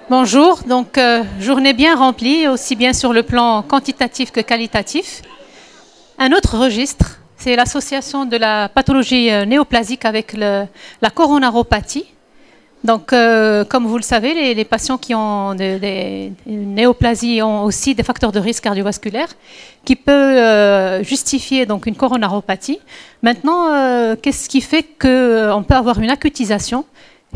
Bonjour, donc journée bien remplie, aussi bien sur le plan quantitatif que qualitatif. Un autre registre, c'est l'association de la pathologie néoplasique avec la coronaropathie. Donc, comme vous le savez, les patients qui ont des néoplasies ont aussi des facteurs de risque cardiovasculaire qui peuvent justifier donc une coronaropathie. Maintenant, qu'est-ce qui fait qu'on peut avoir une acutisation?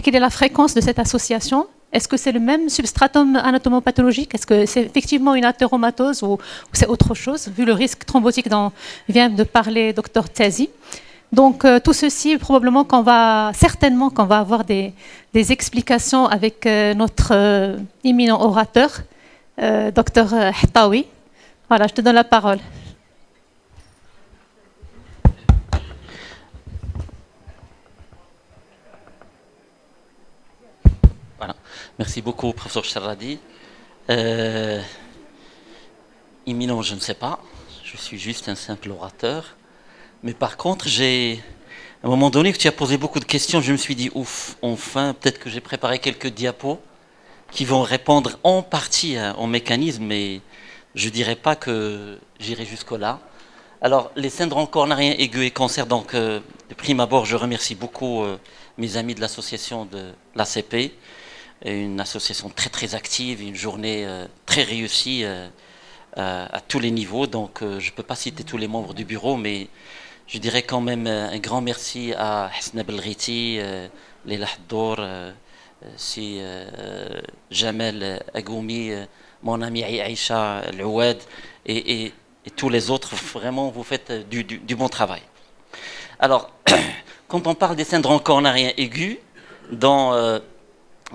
Quelle est la fréquence de cette association? Est-ce que c'est le même substratum anatomopathologique? Est-ce que c'est effectivement une athéromatose ou c'est autre chose, vu le risque thrombotique dont vient de parler Dr Tazi? Donc tout ceci, probablement certainement qu'on va avoir des explications avec notre éminent orateur, Dr Htaoui. Voilà, je te donne la parole. Voilà. Merci beaucoup, professeur Charradi. Imminent, je ne sais pas. Je suis juste un simple orateur. Mais par contre, à un moment donné que tu as posé beaucoup de questions, je me suis dit, ouf, enfin, peut-être que j'ai préparé quelques diapos qui vont répondre en partie au mécanisme, mais je ne dirais pas que j'irai jusque-là. Alors, les syndromes coronariens aigus et cancer, donc, de prime abord, je remercie beaucoup mes amis de l'association de l'ACP, une association très très active, une journée très réussie à tous les niveaux. Donc, je ne peux pas citer tous les membres du bureau, mais je dirais quand même un grand merci à Hasna Belriti, Leila Haddour, si Jamel Agoumi, mon ami Aïcha Louad et tous les autres. Vraiment, vous faites du bon travail. Alors, quand on parle des syndromes coronariens aigus, dans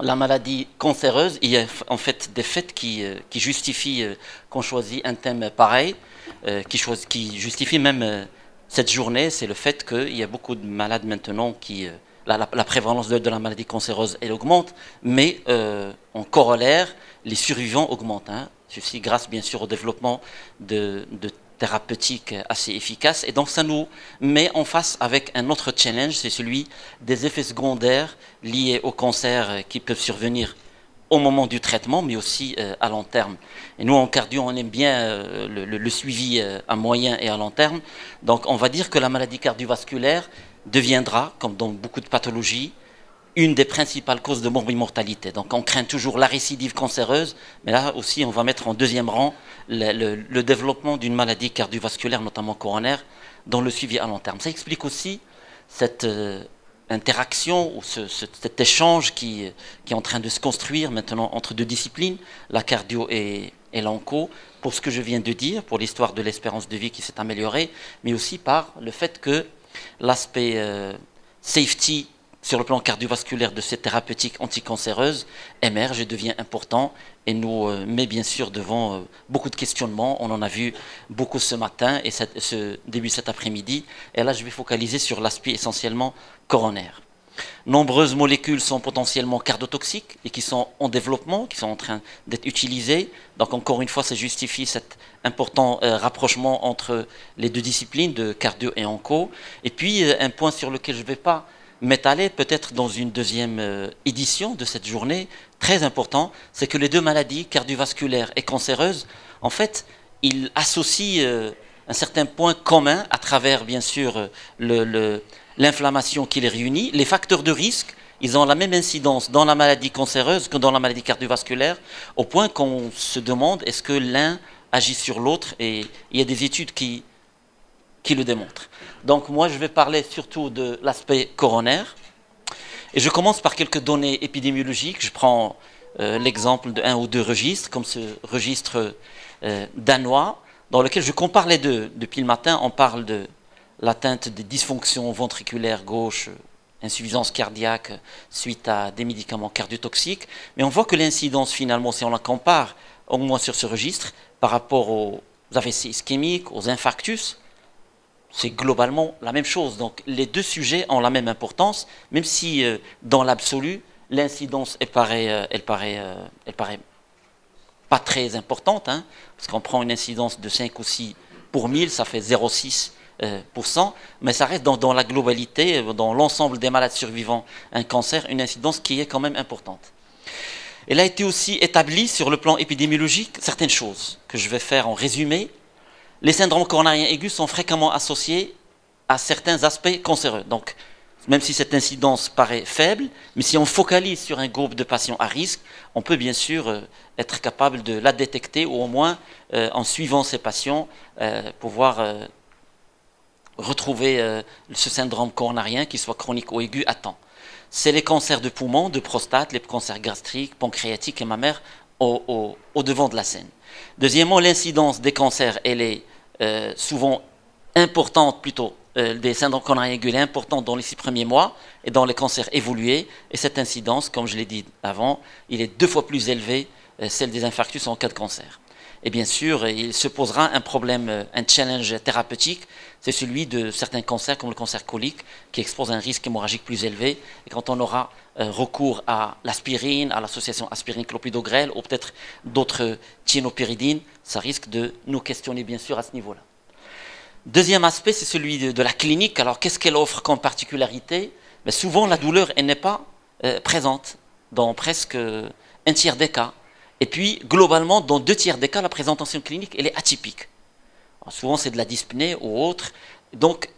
la maladie cancéreuse, il y a en fait des faits qui justifient qu'on choisit un thème pareil, qui justifie même cette journée. C'est le fait qu'il y a beaucoup de malades maintenant qui... la prévalence de la maladie cancéreuse, elle augmente, mais en corollaire, les survivants augmentent. Hein. Ceci grâce bien sûr au développement de thérapeutiques assez efficaces. Et donc ça nous met en face avec un autre challenge, c'est celui des effets secondaires liés au cancer qui peuvent survenir au moment du traitement, mais aussi à long terme. Et nous, en cardio, on aime bien le suivi à moyen et à long terme. Donc on va dire que la maladie cardiovasculaire deviendra, comme dans beaucoup de pathologies, une des principales causes de morbimortalité. Donc on craint toujours la récidive cancéreuse, mais là aussi on va mettre en deuxième rang le développement d'une maladie cardiovasculaire, notamment coronaire, dans le suivi à long terme. Ça explique aussi cette interaction ou cet échange qui est en train de se construire maintenant entre deux disciplines, la cardio et l'onco, pour ce que je viens de dire, pour l'histoire de l'espérance de vie qui s'est améliorée, mais aussi par le fait que l'aspect safety sur le plan cardiovasculaire de ces thérapeutiques anticancéreuses émerge et devient important et nous met bien sûr devant beaucoup de questionnements. On en a vu beaucoup ce matin et début cet après-midi. Et là, je vais focaliser sur l'aspect essentiellement coronaire. Nombreuses molécules sont potentiellement cardiotoxiques et qui sont en développement, qui sont en train d'être utilisées. Donc encore une fois, ça justifie cet important rapprochement entre les deux disciplines de cardio et onco. Et puis un point sur lequel je ne vais pas m'étaler, peut-être dans une deuxième édition de cette journée, très important, c'est que les deux maladies cardiovasculaires et cancéreuses, en fait, ils associent un certain point commun à travers, bien sûr, l'inflammation qui les réunit. Les facteurs de risque, ils ont la même incidence dans la maladie cancéreuse que dans la maladie cardiovasculaire, au point qu'on se demande est-ce que l'un agit sur l'autre, et il y a des études qui le démontrent. Donc moi, je vais parler surtout de l'aspect coronaire, et je commence par quelques données épidémiologiques. Je prends l'exemple de 1 ou 2 registres, comme ce registre danois, dans lequel je compare les deux. Depuis le matin, on parle de l'atteinte des dysfonctions ventriculaires gauche, insuffisance cardiaque suite à des médicaments cardiotoxiques, mais on voit que l'incidence finalement, si on la compare au moins sur ce registre, par rapport aux AVC ischémiques, aux infarctus, c'est globalement la même chose. Donc les deux sujets ont la même importance, même si dans l'absolu, l'incidence elle paraît pas très importante, hein, parce qu'on prend une incidence de 5 ou 6 pour 1000, ça fait 0,6%, mais ça reste dans la globalité, dans l'ensemble des malades survivants un cancer, une incidence qui est quand même importante. Il a été aussi établi sur le plan épidémiologique certaines choses que je vais faire en résumé. Les syndromes coronariens aigus sont fréquemment associés à certains aspects cancéreux. Donc, même si cette incidence paraît faible, mais si on focalise sur un groupe de patients à risque, on peut bien sûr être capable de la détecter, ou au moins, en suivant ces patients, pouvoir retrouver ce syndrome coronarien, qu'il soit chronique ou aigu, à temps. C'est les cancers de poumon, de prostate, les cancers gastriques, pancréatiques et mammaires au devant de la scène. Deuxièmement, l'incidence des cancers, elle est souvent importante, plutôt des syndromes coronariens aigus, elle est importante dans les 6 premiers mois et dans les cancers évolués. Et cette incidence, comme je l'ai dit avant, il est 2 fois plus élevée, celle des infarctus en cas de cancer. Et bien sûr, il se posera un problème, un challenge thérapeutique, c'est celui de certains cancers comme le cancer colique qui expose un risque hémorragique plus élevé. Et quand on aura recours à l'aspirine, à l'association aspirine-clopidogrel ou peut-être d'autres thiénopyridines, ça risque de nous questionner bien sûr à ce niveau-là. Deuxième aspect, c'est celui de la clinique. Alors qu'est-ce qu'elle offre comme particularité? Mais souvent la douleur, elle n'est pas présente dans presque un tiers des cas. Et puis, globalement, dans 2 tiers des cas, la présentation clinique, elle est atypique. Alors, souvent, c'est de la dyspnée ou autre. Donc,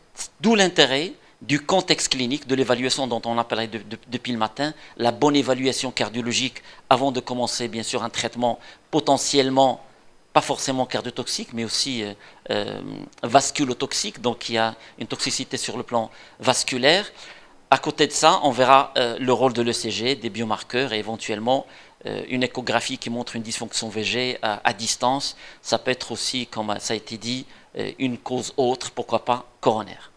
d'où l'intérêt du contexte clinique, de l'évaluation dont on a parlé depuis le matin, la bonne évaluation cardiologique avant de commencer, bien sûr, un traitement potentiellement, pas forcément cardiotoxique, mais aussi vasculotoxique. Donc, il y a une toxicité sur le plan vasculaire. À côté de ça, on verra le rôle de l'ECG, des biomarqueurs et éventuellement une échographie qui montre une dysfonction VG à distance. Ça peut être aussi, comme ça a été dit, une cause autre, pourquoi pas coronaire.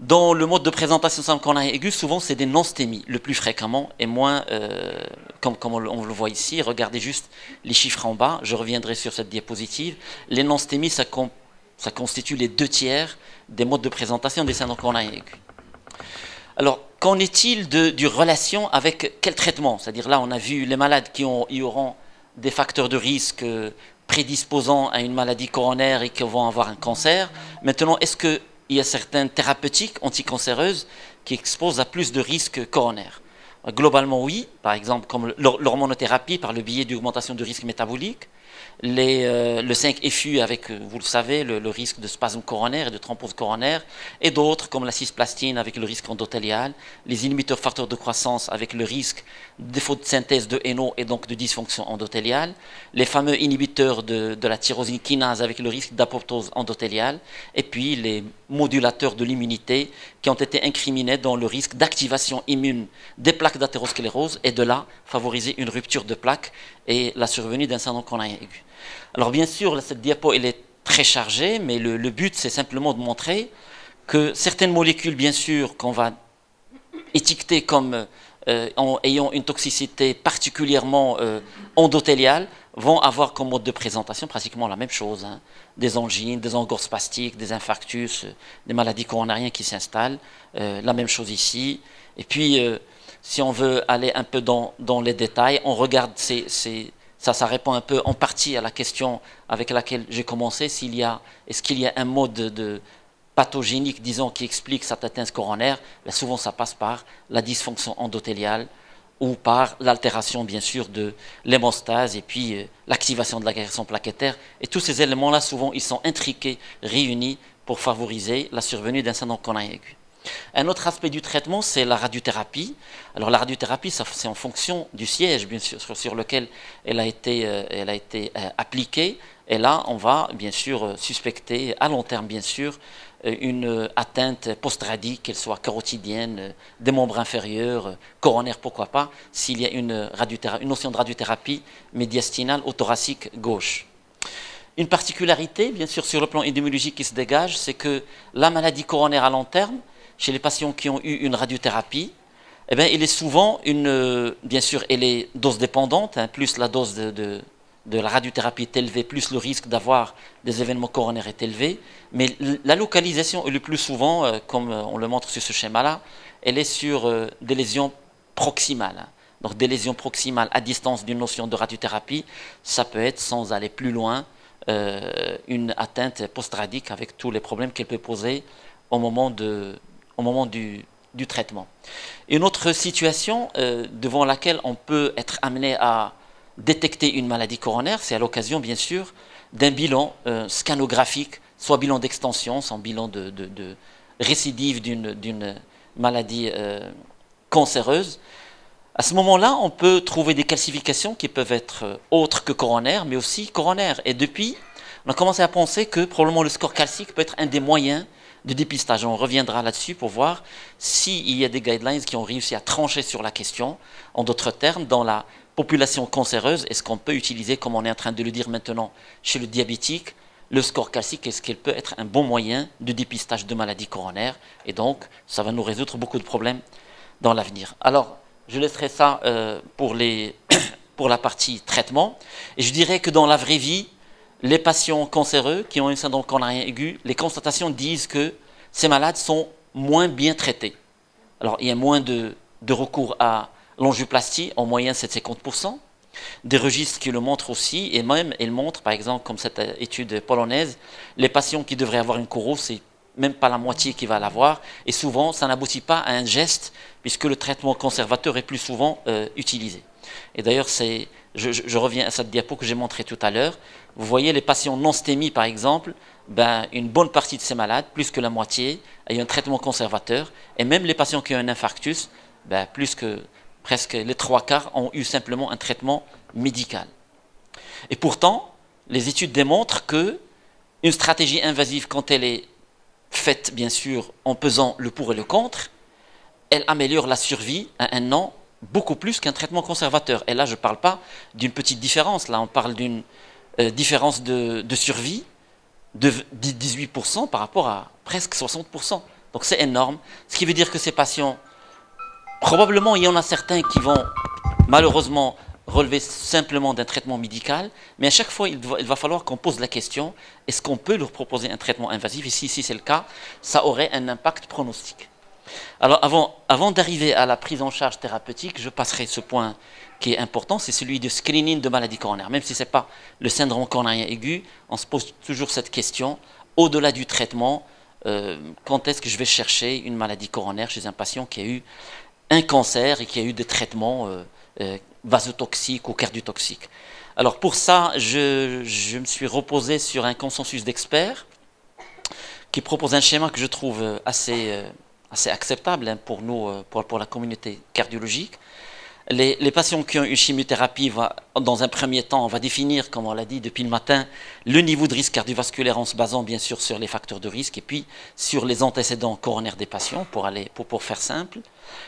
Dans le mode de présentation syndrome coronarien aigu, souvent c'est des non-stémies, le plus fréquemment, et moins, comme on le voit ici. Regardez juste les chiffres en bas, je reviendrai sur cette diapositive. Les non-stémies, ça constitue les 2 tiers des modes de présentation des syndromes coronariens aigus. Alors, qu'en est-il du relation avec quel traitement? C'est-à-dire là, on a vu les malades qui auront des facteurs de risque prédisposant à une maladie coronaire et qui vont avoir un cancer. Maintenant, est-ce qu'il y a certaines thérapeutiques anticancéreuses qui exposent à plus de risques coronaires? Globalement, oui. Par exemple, comme l'hormonothérapie par le biais d'augmentation du risque métabolique. Le 5-FU avec, vous le savez, le risque de spasme coronaire et de thrombose coronaire, et d'autres comme la cisplastine avec le risque endothélial, les inhibiteurs facteurs de croissance avec le risque de défaut de synthèse de NO et donc de dysfonction endothéliale, les fameux inhibiteurs de la tyrosine kinase avec le risque d'apoptose endothéliale, et puis les modulateurs de l'immunité qui ont été incriminés dans le risque d'activation immune des plaques d'athérosclérose et de là favoriser une rupture de plaques et la survenue d'un syndrome coronarien aigu. Alors bien sûr, cette diapo elle est très chargée, mais le but c'est simplement de montrer que certaines molécules, bien sûr, qu'on va étiqueter comme ayant une toxicité particulièrement endothéliale, vont avoir comme mode de présentation pratiquement la même chose. Hein. Des angines, des angores spastiques, des infarctus, des maladies coronariennes qui s'installent. La même chose ici. Et puis, si on veut aller un peu dans les détails, on regarde ça répond un peu en partie à la question avec laquelle j'ai commencé. Est-ce qu'il y a un mode de pathogénique, disons, qui explique cette atteinte coronaire? Ben, souvent, ça passe par la dysfonction endothéliale ou par l'altération, bien sûr, de l'hémostase et puis l'activation de l'agrégation plaquettaire. Et tous ces éléments-là, souvent, ils sont intriqués, réunis pour favoriser la survenue d'un syndrome coronarien aigu. Un autre aspect du traitement, c'est la radiothérapie. Alors la radiothérapie, c'est en fonction du siège, bien sûr, sur lequel elle a été appliquée. Et là, on va bien sûr suspecter, à long terme bien sûr, une atteinte post-radique, qu'elle soit carotidienne, des membres inférieurs, coronaire, pourquoi pas, s'il y a une notion de radiothérapie médiastinale au thoracique gauche. Une particularité, bien sûr, sur le plan épidémiologique qui se dégage, c'est que la maladie coronaire à long terme, chez les patients qui ont eu une radiothérapie, eh bien, elle est souvent bien sûr, elle est dose dépendante, hein, plus la dose de la radiothérapie est élevée, plus le risque d'avoir des événements coronaires est élevé. Mais la localisation est le plus souvent, comme on le montre sur ce schéma-là, elle est sur des lésions proximales. Hein. Donc des lésions proximales à distance d'une notion de radiothérapie, ça peut être, sans aller plus loin, une atteinte post-radique avec tous les problèmes qu'elle peut poser au moment du du traitement. Une autre situation devant laquelle on peut être amené à détecter une maladie coronaire, c'est à l'occasion, bien sûr, d'un bilan scanographique, soit bilan d'extension, soit bilan de récidive d'une maladie cancéreuse. À ce moment-là, on peut trouver des calcifications qui peuvent être autres que coronaires, mais aussi coronaires. Et depuis, on a commencé à penser que probablement le score calcique peut être un des moyens de dépistage. On reviendra là-dessus pour voir s'il y a des guidelines qui ont réussi à trancher sur la question. En d'autres termes, dans la population cancéreuse, est-ce qu'on peut utiliser, comme on est en train de le dire maintenant, chez le diabétique, le score calcique, est-ce qu'il peut être un bon moyen de dépistage de maladies coronaires? Et donc, ça va nous résoudre beaucoup de problèmes dans l'avenir. Alors, je laisserai ça pour la partie traitement. Et je dirais que dans la vraie vie, les patients cancéreux qui ont un syndrome coronarien aigu, les constatations disent que ces malades sont moins bien traités. Alors, il y a moins de recours à l'angioplastie, en moyenne c'est 50%. Des registres qui le montrent aussi, et même ils montrent, par exemple, comme cette étude polonaise, les patients qui devraient avoir une choro, c'est même pas la moitié qui va l'avoir, et souvent ça n'aboutit pas à un geste, puisque le traitement conservateur est plus souvent utilisé. Et d'ailleurs, je reviens à cette diapo que j'ai montrée tout à l'heure. Vous voyez les patients non stémie, par exemple, une bonne partie de ces malades, plus que la moitié, ont un traitement conservateur, et même les patients qui ont un infarctus, plus que presque les 3/4 ont eu simplement un traitement médical. Et pourtant, les études démontrent que une stratégie invasive, quand elle est faite, bien sûr, en pesant le pour et le contre, elle améliore la survie à 1 an beaucoup plus qu'un traitement conservateur. Et là, je ne parle pas d'une petite différence. Là, on parle d'une différence de survie de 18% par rapport à presque 60%. Donc c'est énorme. Ce qui veut dire que ces patients, probablement, il y en a certains qui vont malheureusement relever simplement d'un traitement médical, mais à chaque fois, il va falloir qu'on pose la question, est-ce qu'on peut leur proposer un traitement invasif? Et si c'est le cas, ça aurait un impact pronostic. Alors, avant d'arriver à la prise en charge thérapeutique, je passerai ce point qui est important, c'est celui de screening de maladies coronaires. Même si ce n'est pas le syndrome coronarien aigu, on se pose toujours cette question, au-delà du traitement, quand est-ce que je vais chercher une maladie coronaire chez un patient qui a eu un cancer et qui a eu des traitements vasotoxiques ou cardiotoxiques. Alors pour ça, je me suis reposé sur un consensus d'experts qui propose un schéma que je trouve assez acceptable pour nous, pour la communauté cardiologique. Les patients qui ont une chimiothérapie, dans un premier temps, on va définir, comme on l'a dit depuis le matin, le niveau de risque cardiovasculaire en se basant bien sûr sur les facteurs de risque et puis sur les antécédents coronaires des patients pour faire simple.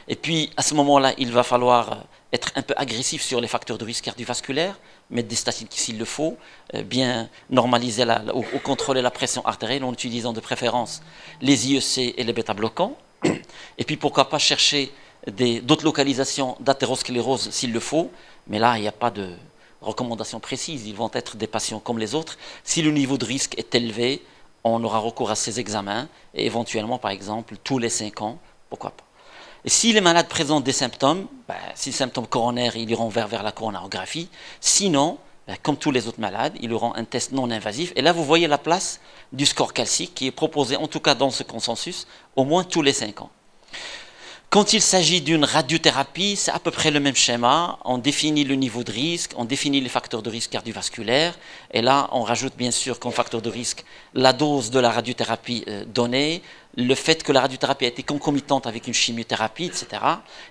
Et puis à ce moment-là, il va falloir être un peu agressif sur les facteurs de risque cardiovasculaire, mettre des statines s'il le faut, bien normaliser ou contrôler la pression artérielle en utilisant de préférence les IEC et les bêta-bloquants. Et puis pourquoi pas chercher d'autres localisations d'athérosclérose s'il le faut, mais là il n'y a pas de recommandations précises, ils vont être des patients comme les autres. Si le niveau de risque est élevé, on aura recours à ces examens et éventuellement par exemple tous les 5 ans, pourquoi pas. Et si les malades présentent des symptômes, si les symptômes coronaires, ils iront vers la coronarographie, sinon, comme tous les autres malades, ils auront un test non invasif. Et là, vous voyez la place du score calcique qui est proposé, en tout cas dans ce consensus, au moins tous les 5 ans. Quand il s'agit d'une radiothérapie, c'est à peu près le même schéma. On définit le niveau de risque, on définit les facteurs de risque cardiovasculaires, et là, on rajoute bien sûr comme facteur de risque la dose de la radiothérapie donnée, le fait que la radiothérapie a été concomitante avec une chimiothérapie, etc.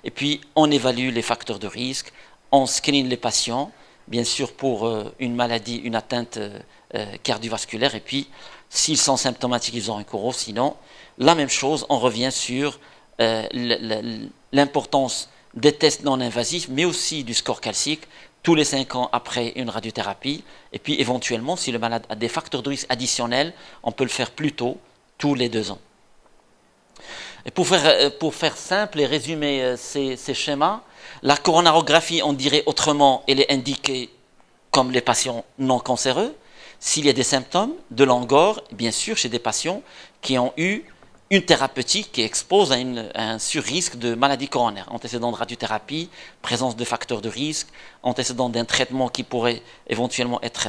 Et puis, on évalue les facteurs de risque, on screen les patients, bien sûr pour une maladie, une atteinte cardiovasculaire, et puis, s'ils sont symptomatiques, ils ont un coro, sinon, la même chose, on revient sur l'importance des tests non invasifs, mais aussi du score calcique, tous les 5 ans après une radiothérapie, et puis éventuellement, si le malade a des facteurs de risque additionnels, on peut le faire plus tôt, tous les 2 ans. Et pour faire simple et résumer ces schémas, la coronarographie, on dirait autrement, elle est indiquée comme les patients non cancéreux, s'il y a des symptômes de langor, bien sûr, chez des patients qui ont eu une thérapeutique qui expose à un surrisque de maladie coronaire, antécédent de radiothérapie, présence de facteurs de risque, antécédent d'un traitement qui pourrait éventuellement être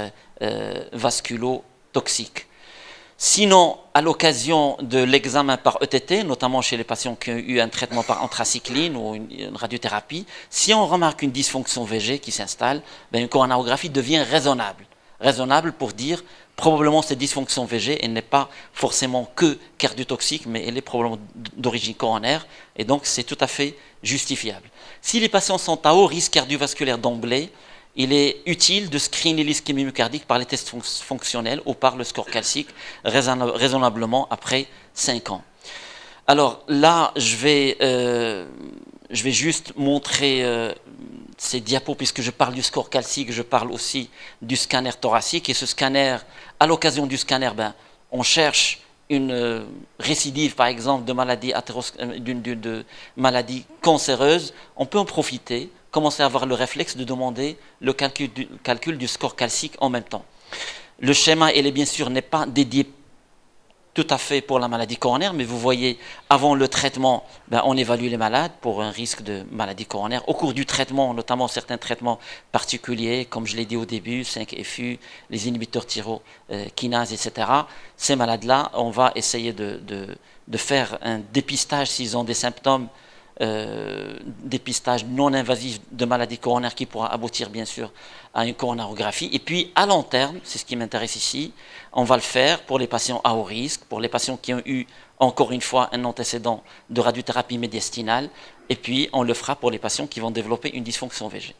vasculo-toxique. Sinon, à l'occasion de l'examen par ETT, notamment chez les patients qui ont eu un traitement par anthracycline ou une radiothérapie, si on remarque une dysfonction VG qui s'installe, ben une coronarographie devient raisonnable. Raisonnable pour dire, probablement cette dysfonction VG, elle n'est pas forcément que cardiotoxique, mais elle est probablement d'origine coronaire, et donc c'est tout à fait justifiable. Si les patients sont à haut risque cardiovasculaire d'emblée, il est utile de screener l'ischémie myocardique par les tests fonctionnels ou par le score calcique raisonnablement après 5 ans. Alors là, je vais juste montrer ces diapos, puisque je parle du score calcique, je parle aussi du scanner thoracique. Et ce scanner, à l'occasion du scanner, ben, on cherche une récidive, par exemple, de maladie cancéreuse. On peut en profiter, commencer à avoir le réflexe de demander le calcul du score calcique en même temps. Le schéma, il est bien sûr, n'est pas dédié tout à fait pour la maladie coronaire, mais vous voyez, avant le traitement, ben, on évalue les malades pour un risque de maladie coronaire. Au cours du traitement, notamment certains traitements particuliers, comme je l'ai dit au début, 5-FU, les inhibiteurs tyrokinase, etc. Ces malades-là, on va essayer de faire un dépistage s'ils ont des symptômes, dépistage non invasif de maladie coronaire qui pourra aboutir bien sûr à une coronarographie. Et puis à long terme, c'est ce qui m'intéresse ici, on va le faire pour les patients à haut risque, pour les patients qui ont eu encore une fois un antécédent de radiothérapie médiastinale, et puis on le fera pour les patients qui vont développer une dysfonction VG.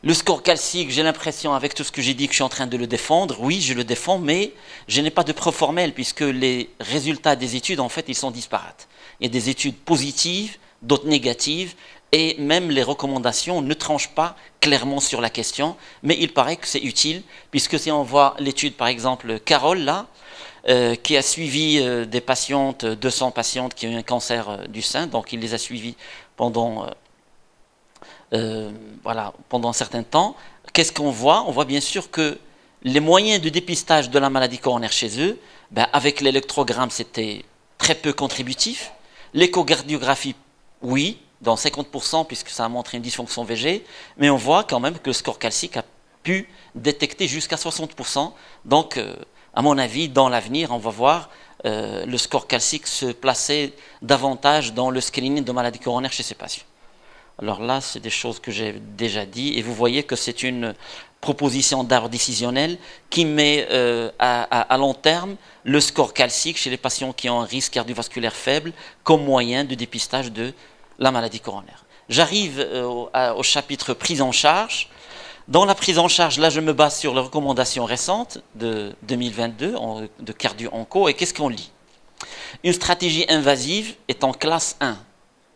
Le score calcique, j'ai l'impression, avec tout ce que j'ai dit, que je suis en train de le défendre. Oui, je le défends, mais je n'ai pas de preuve formelle, puisque les résultats des études, en fait, ils sont disparates. Il y a des études positives, d'autres négatives, et même les recommandations ne tranchent pas clairement sur la question, mais il paraît que c'est utile, puisque si on voit l'étude, par exemple, Carole, là, qui a suivi des patientes, 200 patientes qui ont eu un cancer du sein, donc il les a suivies pendant, pendant un certain temps. Qu'est-ce qu'on voit? On voit bien sûr que les moyens de dépistage de la maladie coronaire chez eux, ben, avec l'électrogramme, c'était très peu contributif. L'échocardiographie, oui, dans 50%, puisque ça a montré une dysfonction VG, mais on voit quand même que le score calcique a pu détecter jusqu'à 60%. Donc, à mon avis, dans l'avenir, on va voir le score calcique se placer davantage dans le screening de maladies coronaires chez ces patients. Alors là, c'est des choses que j'ai déjà dit, et vous voyez que c'est une proposition d'arbre décisionnel qui met à long terme le score calcique chez les patients qui ont un risque cardiovasculaire faible comme moyen de dépistage de la maladie coronaire. J'arrive au chapitre prise en charge. Dans la prise en charge, là je me base sur les recommandations récentes de 2022 de cardio-onco, et qu'est-ce qu'on lit? Une stratégie invasive est en classe 1,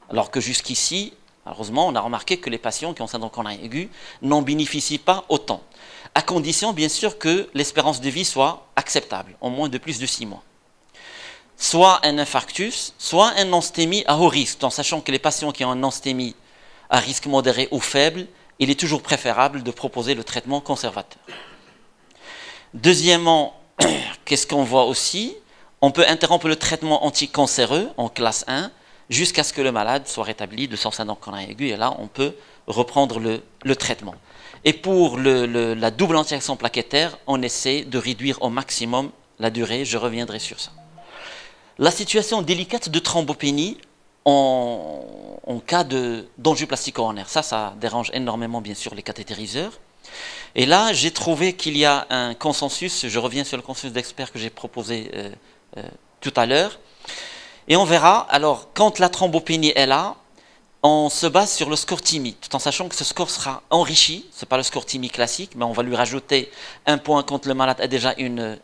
alors que jusqu'ici, malheureusement, on a remarqué que les patients qui ont syndrome coronarien aigu n'en bénéficient pas autant, à condition bien sûr que l'espérance de vie soit acceptable, en moins de plus de 6 mois. Soit un infarctus, soit un enstémie à haut risque, en sachant que les patients qui ont un enstémie à risque modéré ou faible, il est toujours préférable de proposer le traitement conservateur. Deuxièmement, qu'est-ce qu'on voit aussi? On peut interrompre le traitement anticancéreux en classe 1 jusqu'à ce que le malade soit rétabli de son syndrome coronarien aigu, et là on peut reprendre le traitement. Et pour la double antiaction plaquettaire, on essaie de réduire au maximum la durée, je reviendrai sur ça. La situation délicate de thrombopénie en cas d'angioplastie coronaire, ça dérange énormément bien sûr les cathétériseurs. Et là, j'ai trouvé qu'il y a un consensus, je reviens sur le consensus d'experts que j'ai proposé tout à l'heure, et on verra, alors quand la thrombopénie est là, on se base sur le score TIMI, tout en sachant que ce score sera enrichi, ce n'est pas le score TIMI classique, mais on va lui rajouter un point quand le malade a déjà une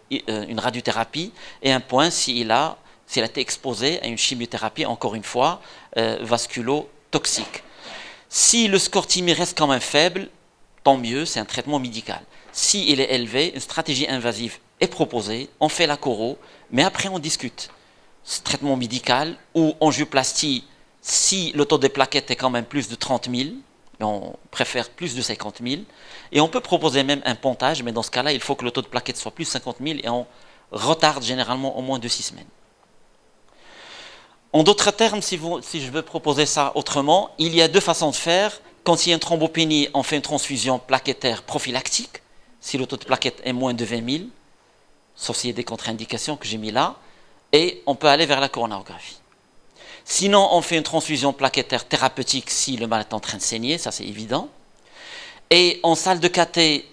radiothérapie, et un point s'il a été exposé à une chimiothérapie, encore une fois, vasculo-toxique. Si le score TIMI reste quand même faible, tant mieux, c'est un traitement médical. S'il est élevé, une stratégie invasive est proposée, on fait la choro, mais après on discute. Ce traitement médical ou angioplastie, si le taux des plaquettes est quand même plus de 30 000, on préfère plus de 50 000, et on peut proposer même un pontage, mais dans ce cas-là, il faut que le taux de plaquettes soit plus de 50 000, et on retarde généralement au moins de 6 semaines. En d'autres termes, si je veux proposer ça autrement, il y a deux façons de faire. Quand il y a une thrombopénie, on fait une transfusion plaquettaire prophylactique, si le taux de plaquettes est moins de 20 000, sauf s'il y a des contre-indications que j'ai mis là, et on peut aller vers la coronarographie. Sinon, on fait une transfusion plaquettaire thérapeutique si le malade est en train de saigner, ça c'est évident. Et en salle de cathé,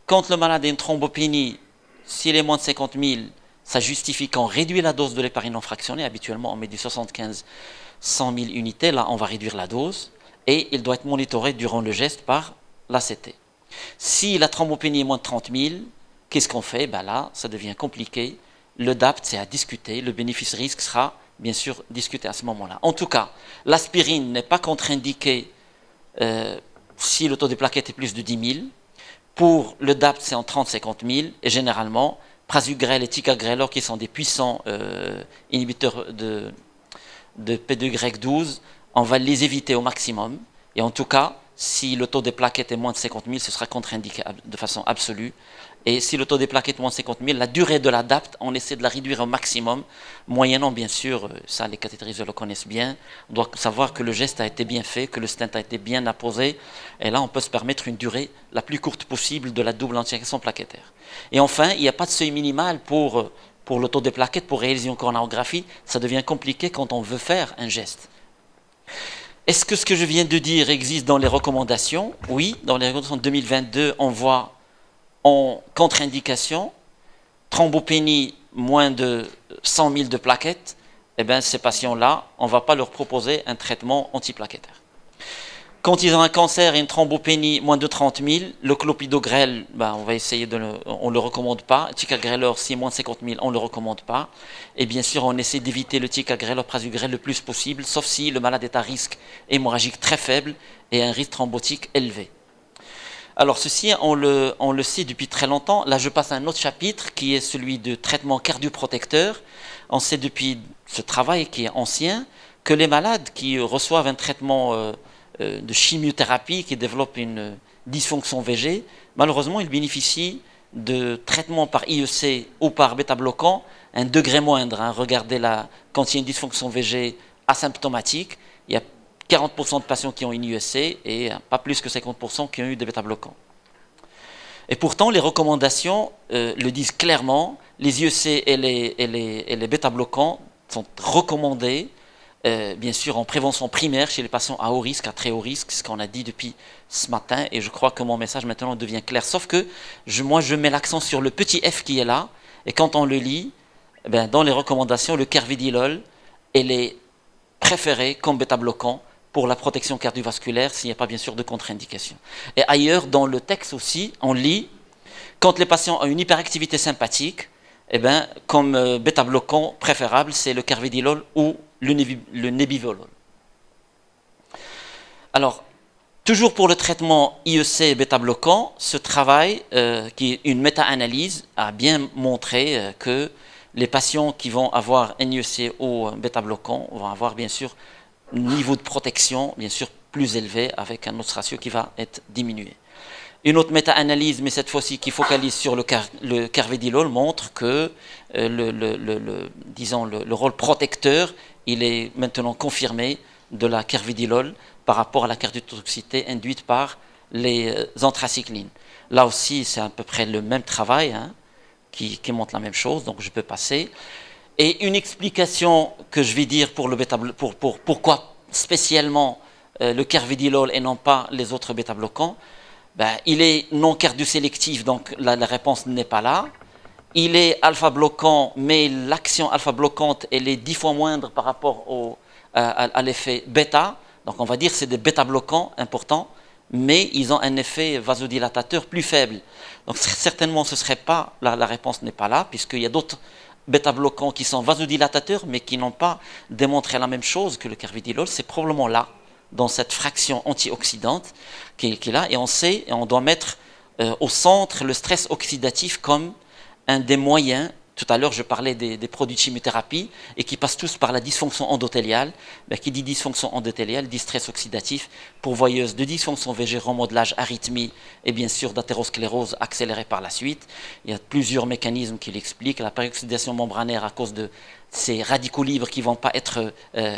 quand le malade a une thrombopénie, s'il est moins de 50 000, ça justifie qu'on réduit la dose de l'héparine non fractionnée. Habituellement, on met du 75-100 000 unités. Là, on va réduire la dose. Et il doit être monitoré durant le geste par l'ACT. Si la thrombopénie est moins de 30 000, qu'est-ce qu'on fait? Ben là, ça devient compliqué. Le DAPT, c'est à discuter. Le bénéfice-risque sera, bien sûr, discuté à ce moment-là. En tout cas, l'aspirine n'est pas contre-indiquée si le taux de plaquettes est plus de 10 000. Pour le DAPT, c'est en 30-50 000. Et généralement, prasugrel et ticagrelor, qui sont des puissants inhibiteurs de P2Y12, on va les éviter au maximum. Et en tout cas, si le taux des plaquettes est moins de 50 000, ce sera contre-indiqué de façon absolue. Et si le taux des plaquettes est moins de 50 000, la durée de la DAPT, on essaie de la réduire au maximum, moyennant bien sûr, ça les cathétériseurs le connaissent bien, on doit savoir que le geste a été bien fait, que le stent a été bien apposé, et là on peut se permettre une durée la plus courte possible de la double injection plaquettaire. Et enfin, il n'y a pas de seuil minimal pour le taux des plaquettes, pour réaliser une coronarographie, ça devient compliqué quand on veut faire un geste. Est-ce que ce que je viens de dire existe dans les recommandations? Oui, dans les recommandations de 2022, on voit en contre-indication, thrombopénie moins de 100 000 de plaquettes, eh bien ces patients-là, on ne va pas leur proposer un traitement antiplaquettaire. Quand ils ont un cancer et une thrombopénie moins de 30 000, le clopidogrel, ben, on va essayer on ne le recommande pas. Ticagrelor, si moins de 50 000, on ne le recommande pas. Et bien sûr, on essaie d'éviter le ticagrelor, prasugrel le plus possible, sauf si le malade est à risque hémorragique très faible et un risque thrombotique élevé. Alors ceci, on le sait depuis très longtemps. Là, je passe à un autre chapitre qui est celui de traitement cardioprotecteur. On sait depuis ce travail qui est ancien que les malades qui reçoivent un traitement de chimiothérapie, qui développent une dysfonction VG, malheureusement, ils bénéficient de traitements par IEC ou par bêta-bloquant un degré moindre. Hein. Regardez là, quand il y a une dysfonction VG asymptomatique, il y a 40% de patients qui ont une IEC et pas plus que 50% qui ont eu des bêta-bloquants. Et pourtant, les recommandations le disent clairement, les IEC et les bêta-bloquants sont recommandés, bien sûr, en prévention primaire chez les patients à haut risque, à très haut risque, ce qu'on a dit depuis ce matin, et je crois que mon message maintenant devient clair. Sauf que moi, je mets l'accent sur le petit F qui est là, et quand on le lit, ben, dans les recommandations, le carvedilol, elle est préférée comme bêta-bloquant pour la protection cardiovasculaire s'il n'y a pas bien sûr de contre-indication. Et ailleurs, dans le texte aussi, on lit, quand les patients ont une hyperactivité sympathique, eh ben, comme bêta-bloquant préférable, c'est le carvedilol ou le nebivolol. Alors, toujours pour le traitement IEC bêta-bloquant, ce travail, qui est une méta-analyse, a bien montré que les patients qui vont avoir un IEC ou bêta-bloquant vont avoir bien sûr un niveau de protection bien sûr plus élevé avec un autre ratio qui va être diminué. Une autre méta-analyse, mais cette fois-ci qui focalise sur le carvedilol, montre que disons, le rôle protecteur, il est maintenant confirmé de la carvedilol par rapport à la cardiotoxicité induite par les anthracyclines. Là aussi, c'est à peu près le même travail hein, qui montre la même chose, donc je peux passer. Et une explication que je vais dire pour le pourquoi spécialement le carvedilol et non pas les autres bêta-bloquants, ben, il est non cardiosélectif, donc la réponse n'est pas là. Il est alpha-bloquant, mais l'action alpha-bloquante, elle est 10 fois moindre par rapport à l'effet bêta. Donc on va dire que c'est des bêta-bloquants importants, mais ils ont un effet vasodilatateur plus faible. Donc certainement, ce serait pas, la réponse n'est pas là, puisqu'il y a d'autres bêta-bloquants qui sont vasodilatateurs, mais qui n'ont pas démontré la même chose que le carvedilol. C'est probablement là, dans cette fraction antioxydante qui est là, et on sait, et on doit mettre au centre le stress oxydatif comme un des moyens. Tout à l'heure, je parlais des produits de chimiothérapie et qui passent tous par la dysfonction endothéliale. Ben, qui dit dysfonction endothéliale dit stress oxydatif, pourvoyeuse de dysfonction VG, remodelage, arythmie et bien sûr d'athérosclérose accélérée par la suite. Il y a plusieurs mécanismes qui l'expliquent. La péroxydation membranaire à cause de ces radicaux libres qui ne vont pas être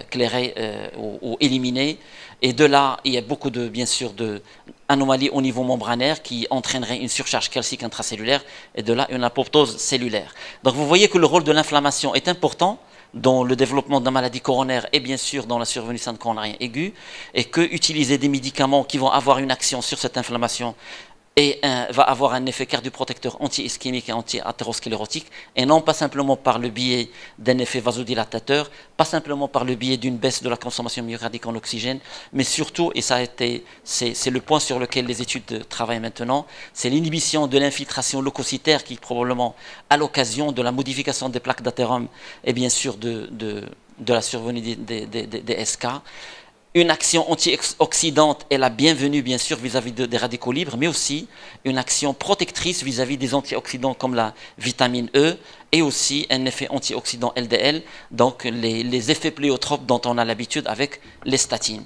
clairés ou éliminés. Et de là, il y a beaucoup de, bien sûr, d'anomalies au niveau membranaire qui entraîneraient une surcharge calcique intracellulaire et de là une apoptose cellulaire. Donc vous voyez que le rôle de l'inflammation est important dans le développement de la maladie coronaire et bien sûr dans la survenue du syndrome coronarien aigu, et que utiliser des médicaments qui vont avoir une action sur cette inflammation et va avoir un effet cardioprotecteur anti-ischémique et anti-athérosclérotique, et non pas simplement par le biais d'un effet vasodilatateur, pas simplement par le biais d'une baisse de la consommation myocardique en oxygène, mais surtout, et ça a été, c'est le point sur lequel les études travaillent maintenant, c'est l'inhibition de l'infiltration leucocytaire qui probablement, à l'occasion de la modification des plaques d'athérome et bien sûr de la survenue des SK, une action antioxydante est la bienvenue, bien sûr, vis-à-vis des radicaux libres, mais aussi une action protectrice vis-à-vis des antioxydants comme la vitamine E, et aussi un effet antioxydant LDL, donc les effets pléiotropes dont on a l'habitude avec les statines.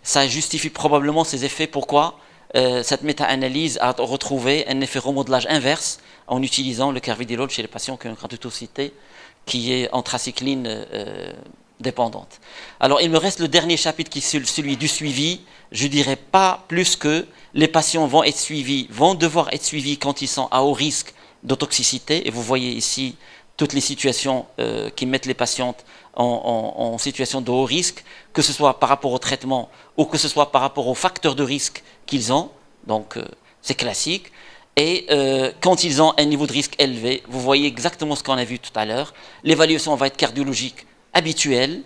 Ça justifie probablement ces effets. Pourquoi cette méta-analyse a retrouvé un effet remodelage inverse en utilisant le carvedilol chez les patients qui ont une granulosité qui est anthracycline dépendante. Alors il me reste le dernier chapitre qui est celui du suivi. Je dirais pas plus que les patients vont devoir être suivis quand ils sont à haut risque de toxicité, et vous voyez ici toutes les situations qui mettent les patientes en situation de haut risque, que ce soit par rapport au traitement ou que ce soit par rapport aux facteurs de risque qu'ils ont, donc c'est classique. Et quand ils ont un niveau de risque élevé, vous voyez exactement ce qu'on a vu tout à l'heure, l'évaluation va être cardiologique habituel,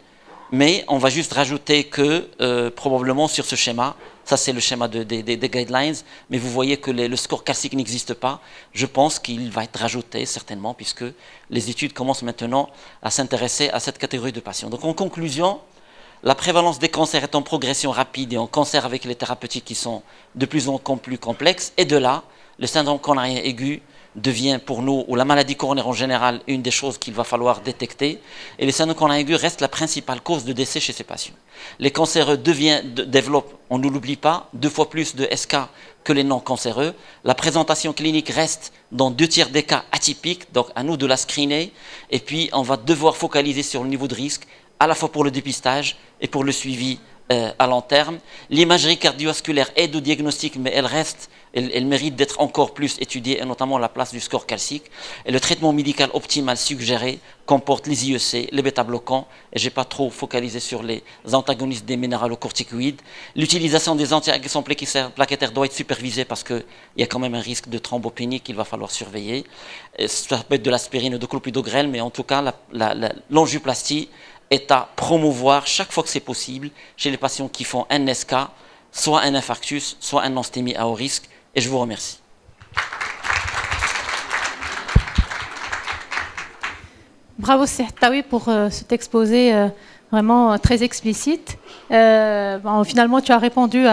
mais on va juste rajouter que probablement sur ce schéma, ça c'est le schéma des guidelines, mais vous voyez que le score calcique n'existe pas. Je pense qu'il va être rajouté certainement, puisque les études commencent maintenant à s'intéresser à cette catégorie de patients. Donc en conclusion, la prévalence des cancers est en progression rapide et en cancer avec les thérapeutiques qui sont de plus en plus complexes, et de là, le syndrome coronarien aigu devient pour nous, ou la maladie coronaire en général, une des choses qu'il va falloir détecter. Et le syndrome coronarien aigu reste la principale cause de décès chez ces patients. Les cancéreux développent, on ne l'oublie pas, 2 fois plus de SK que les non-cancéreux. La présentation clinique reste dans 2/3 des cas atypiques, donc à nous de la screener. Et puis on va devoir focaliser sur le niveau de risque, à la fois pour le dépistage et pour le suivi à long terme. L'imagerie cardiovasculaire aide au diagnostic, mais elle mérite d'être encore plus étudiée, et notamment la place du score calcique. Et le traitement médical optimal suggéré comporte les IEC, les bêta-bloquants, et je n'ai pas trop focalisé sur les antagonistes des minéralocorticoïdes. L'utilisation des anti-agressants plaquettaires doit être supervisée parce qu'il y a quand même un risque de thrombopénie qu'il va falloir surveiller. Ça peut être de l'aspirine ou de clopidogrel, mais en tout cas, l'angioplastie est à promouvoir chaque fois que c'est possible chez les patients qui font un SK, soit un infarctus, soit un anstémie à haut risque. Et je vous remercie. Bravo Sertaoui pour cet exposé vraiment très explicite. Finalement, tu as répondu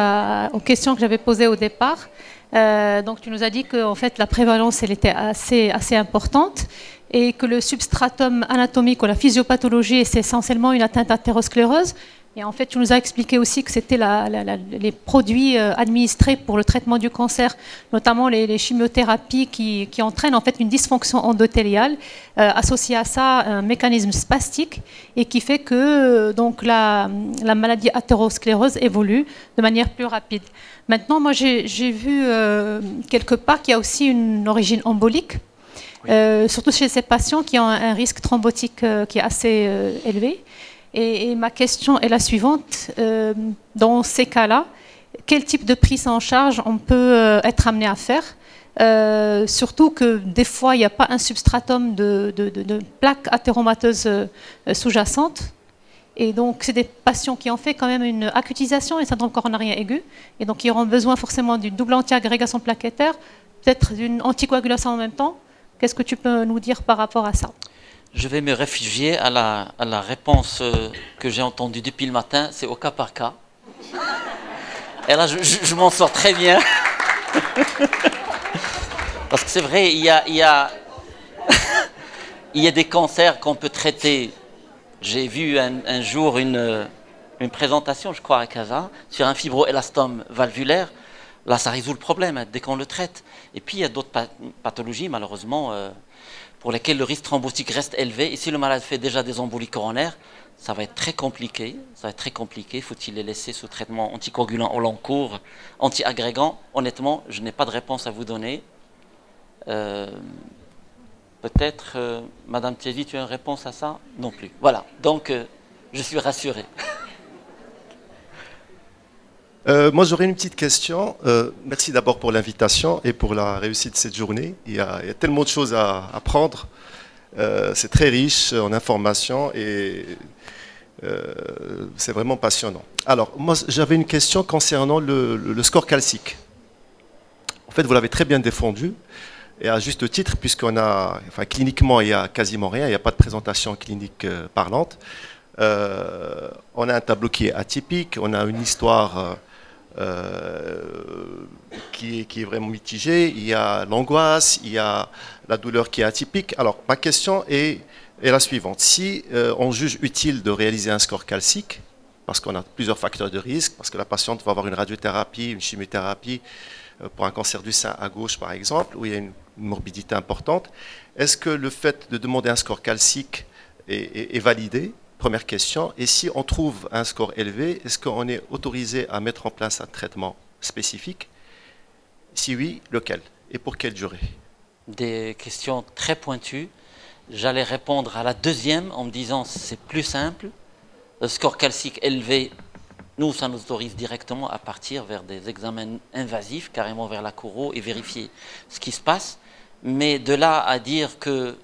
aux questions que j'avais posées au départ. Donc tu nous as dit que en fait, la prévalence elle était assez importante, et que le substratum anatomique ou la physiopathologie, c'est essentiellement une atteinte athéroscléreuse. Et en fait, tu nous as expliqué aussi que c'était les produits administrés pour le traitement du cancer, notamment les chimiothérapies qui entraînent en fait une dysfonction endothéliale, associée à ça un mécanisme spastique, et qui fait que donc la maladie athéroscléreuse évolue de manière plus rapide. Maintenant, moi j'ai vu quelque part qu'il y a aussi une origine embolique. Surtout chez ces patients qui ont un risque thrombotique qui est assez élevé. Et ma question est la suivante. Dans ces cas-là, quel type de prise en charge on peut être amené à faire, surtout que des fois, il n'y a pas un substratum de plaques athéromateuses sous-jacentes. Et donc, c'est des patients qui ont fait quand même une acutisation et syndrome coronarien aigu. Et donc, ils auront besoin forcément d'une double antiagrégation plaquettaire, peut-être d'une anticoagulation en même temps. Qu'est-ce que tu peux nous dire par rapport à ça? Je vais me réfugier à la réponse que j'ai entendue depuis le matin, c'est au cas par cas. Et là, je m'en sors très bien. Parce que c'est vrai, il y a des cancers qu'on peut traiter. J'ai vu un jour une présentation, je crois, à Casa, sur un fibroélastome valvulaire, là, ça résout le problème dès qu'on le traite. Et puis, il y a d'autres pathologies, malheureusement, pour lesquelles le risque thrombotique reste élevé. Et si le malade fait déjà des embolies coronaires, ça va être très compliqué. Ça va être très compliqué. Faut-il les laisser sous traitement anticoagulant au long cours, anti-agrégant? Honnêtement, je n'ai pas de réponse à vous donner. Peut-être, Madame Thiesi, tu as une réponse à ça? Non plus. Voilà. Donc, je suis rassuré. Moi, j'aurais une petite question. Merci d'abord pour l'invitation et pour la réussite de cette journée. Il y a tellement de choses à apprendre. C'est très riche en informations et c'est vraiment passionnant. Alors, moi, j'avais une question concernant le score calcique. En fait, vous l'avez très bien défendu, et à juste titre, puisqu'on a, enfin, cliniquement, il n'y a quasiment rien, il n'y a pas de présentation clinique parlante. On a un tableau qui est atypique, on a une histoire qui est vraiment mitigée, il y a l'angoisse, il y a la douleur qui est atypique. Alors, ma question est la suivante. Si on juge utile de réaliser un score calcique, parce qu'on a plusieurs facteurs de risque, parce que la patiente va avoir une radiothérapie, une chimiothérapie pour un cancer du sein à gauche, par exemple, où il y a une morbidité importante, est-ce que le fait de demander un score calcique est validé? Première question. Et si on trouve un score élevé, est-ce qu'on est autorisé à mettre en place un traitement spécifique? Si oui, lequel? Et pour quelle durée? Des questions très pointues. J'allais répondre à la deuxième en me disant c'est plus simple. Le score calcique élevé, nous, ça nous autorise directement à partir vers des examens invasifs, carrément vers la couro, et vérifier ce qui se passe. Mais de là à dire que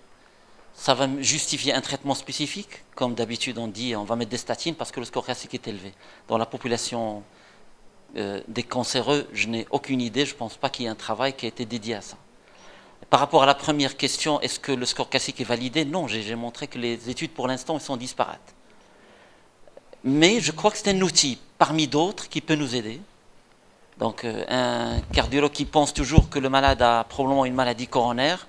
ça va justifier un traitement spécifique, comme d'habitude on dit, on va mettre des statines parce que le score calcique est élevé. Dans la population des cancéreux, je n'ai aucune idée, je ne pense pas qu'il y ait un travail qui a été dédié à ça. Par rapport à la première question, est-ce que le score calcique est validé? Non, j'ai montré que les études pour l'instant sont disparates. Mais je crois que c'est un outil parmi d'autres qui peut nous aider. Donc un cardiologue qui pense toujours que le malade a probablement une maladie coronaire,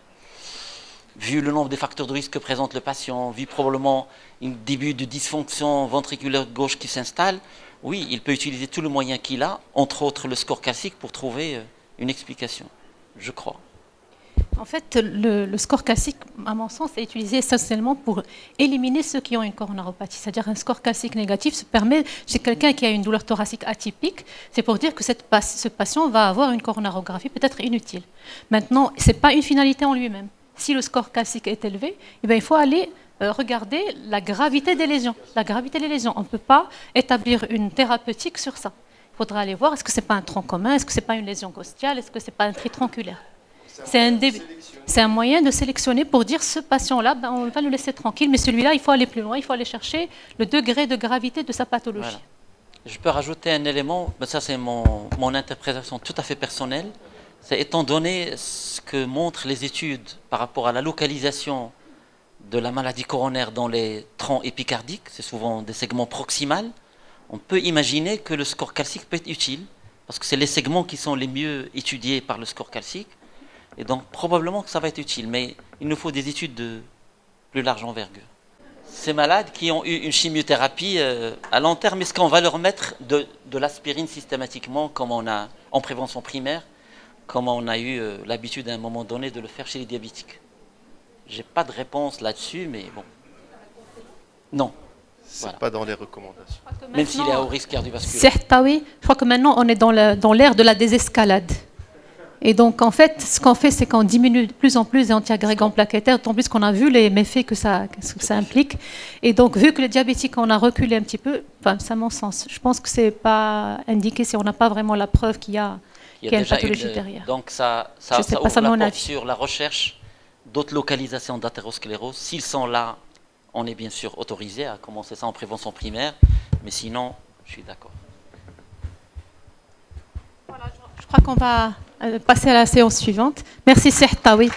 vu le nombre de facteurs de risque que présente le patient, vu probablement un début de dysfonction ventriculaire gauche qui s'installe, oui, il peut utiliser tous les moyens qu'il a, entre autres le score calcique, pour trouver une explication, je crois. En fait, le score calcique, à mon sens, est utilisé essentiellement pour éliminer ceux qui ont une coronaropathie. C'est-à-dire un score calcique négatif se permet, chez quelqu'un qui a une douleur thoracique atypique, c'est pour dire que ce patient va avoir une coronarographie peut-être inutile. Maintenant, ce n'est pas une finalité en lui-même. Si le score calcique est élevé, eh bien, il faut aller regarder la gravité des lésions. La gravité des lésions, on ne peut pas établir une thérapeutique sur ça. Il faudra aller voir, est-ce que ce n'est pas un tronc commun, est-ce que ce n'est pas une lésion costiale, est-ce que ce n'est pas un tritronculaire. C'est un moyen de sélectionner pour dire ce patient-là, ben, on va le laisser tranquille, mais celui-là, il faut aller plus loin, il faut aller chercher le degré de gravité de sa pathologie. Voilà. Je peux rajouter un élément, mais ça c'est mon interprétation tout à fait personnelle, c'est étant donné ce que montrent les études par rapport à la localisation de la maladie coronaire dans les troncs épicardiques, c'est souvent des segments proximaux, on peut imaginer que le score calcique peut être utile, parce que c'est les segments qui sont les mieux étudiés par le score calcique. Et donc, probablement que ça va être utile, mais il nous faut des études de plus large envergure. Ces malades qui ont eu une chimiothérapie à long terme, est-ce qu'on va leur mettre de l'aspirine systématiquement, comme on a en prévention primaire, comme on a eu l'habitude à un moment donné de le faire chez les diabétiques? J'ai pas de réponse là-dessus, mais bon. Non. C'est voilà. Pas dans les recommandations. Même s'il est à haut risque cardiovasculaire. Certes, oui. Je crois que maintenant, on est dans l'ère de la désescalade. Et donc, en fait, ce qu'on fait, c'est qu'on diminue de plus en plus les antiagrégants plaquettaires, d'autant plus qu'on a vu les méfaits que ça implique. Et donc, vu que les diabétiques, on a reculé un petit peu, enfin, c'est à mon sens. Je pense que ce n'est pas indiqué si on n'a pas vraiment la preuve qu'il y a une pathologie derrière. Donc, ça ouvre la porte sur la recherche d'autres localisations d'athérosclérose. S'ils sont là, on est bien sûr autorisé à commencer ça en prévention primaire. Mais sinon, je suis d'accord. Voilà, je crois qu'on va passer à la séance suivante. Merci, Sertaoui.